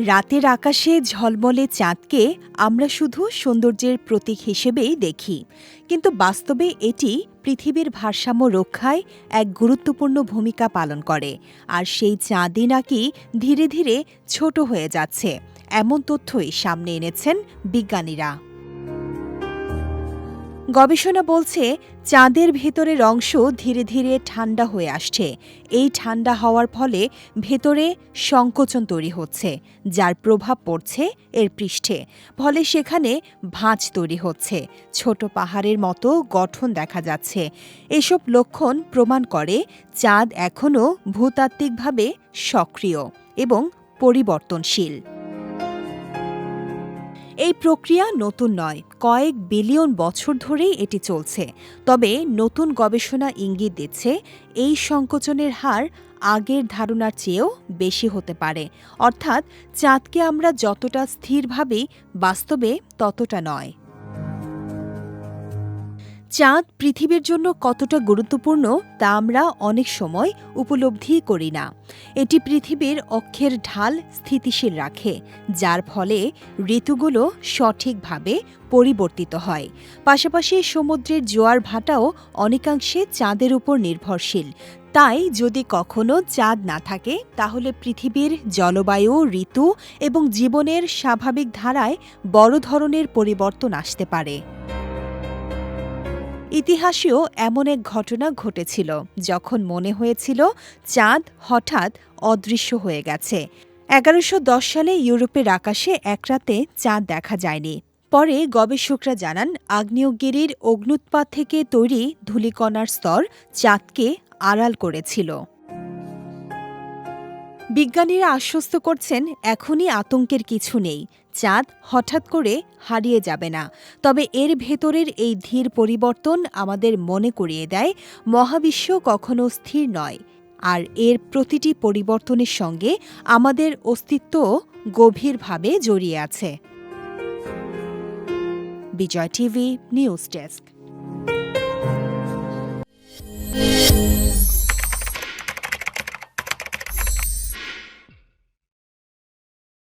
রাতের আকাশে ঝলমলে চাঁদকে আমরা শুধু সৌন্দর্যের প্রতীক হিসেবেই দেখি, কিন্তু বাস্তবে এটি পৃথিবীর ভারসাম্য রক্ষায় এক গুরুত্বপূর্ণ ভূমিকা পালন করে। আর সেই চাঁদই নাকি ধীরে ধীরে ছোট হয়ে যাচ্ছে, এমন তথ্যই সামনে এনেছেন বিজ্ঞানীরা। গবেষণা বলছে, চাঁদের ভেতরের অংশ ধীরে ধীরে ঠান্ডা হয়ে আসছে। এই ঠান্ডা হওয়ার ফলে ভেতরে সংকোচন তৈরি হচ্ছে, যার প্রভাব পড়ছে এর পৃষ্ঠে। ফলে সেখানে ভাঁজ তৈরি হচ্ছে, ছোট পাহাড়ের মতো গঠন দেখা যাচ্ছে। এসব লক্ষণ প্রমাণ করে চাঁদ এখনও ভূতাত্ত্বিকভাবে সক্রিয় এবং পরিবর্তনশীল। এই প্রক্রিয়া নতুন নয়, কয়েক বিলিয়ন বছর ধরেই এটি চলছে। তবে নতুন গবেষণা ইঙ্গিত দিচ্ছে এই সংকোচনের হার আগের ধারণার চেয়েও বেশি হতে পারে। অর্থাৎ চাঁদকে আমরা যতটা স্থির ভাবি, বাস্তবে ততটা নয়। চাঁদ পৃথিবীর জন্য কতটা গুরুত্বপূর্ণ তা আমরা অনেক সময় উপলব্ধি করি না। এটি পৃথিবীর অক্ষের ঢাল স্থিতিশীল রাখে, যার ফলে ঋতুগুলো সঠিকভাবে পরিবর্তিত হয়। পাশাপাশি সমুদ্রের জোয়ার ভাটাও অনেকাংশে চাঁদের উপর নির্ভরশীল। তাই যদি কখনো চাঁদ না থাকে, তাহলে পৃথিবীর জলবায়ু, ঋতু এবং জীবনের স্বাভাবিক ধারায় বড় ধরনের পরিবর্তন আসতে পারে। ইতিহাসেও এমন এক ঘটনা ঘটেছিল, যখন মনে হয়েছিল চাঁদ হঠাৎ অদৃশ্য হয়ে গেছে। ১১১০ সালে ইউরোপের আকাশে এক রাতে চাঁদ দেখা যায়নি। পরে গবেষকরা জানান, আগ্নেয়গিরির অগ্ন্যুৎপাত থেকে তৈরি ধূলিকণার স্তর চাঁদকে আড়াল করেছিল। বিজ্ঞানীরা আশ্বস্ত করছেন, এখনই আতঙ্কের কিছু নেই। চাঁদ হঠাৎ করে হারিয়ে যাবে না। তবে এর ভেতরের এই ধীর পরিবর্তন আমাদের মনে করিয়ে দেয়, মহাবিশ্ব কখনো স্থির নয়। আর এর প্রতিটি পরিবর্তনের সঙ্গে আমাদের অস্তিত্বও গভীরভাবে জড়িয়ে আছে। বিজয় টিভি নিউজ ডেস্ক।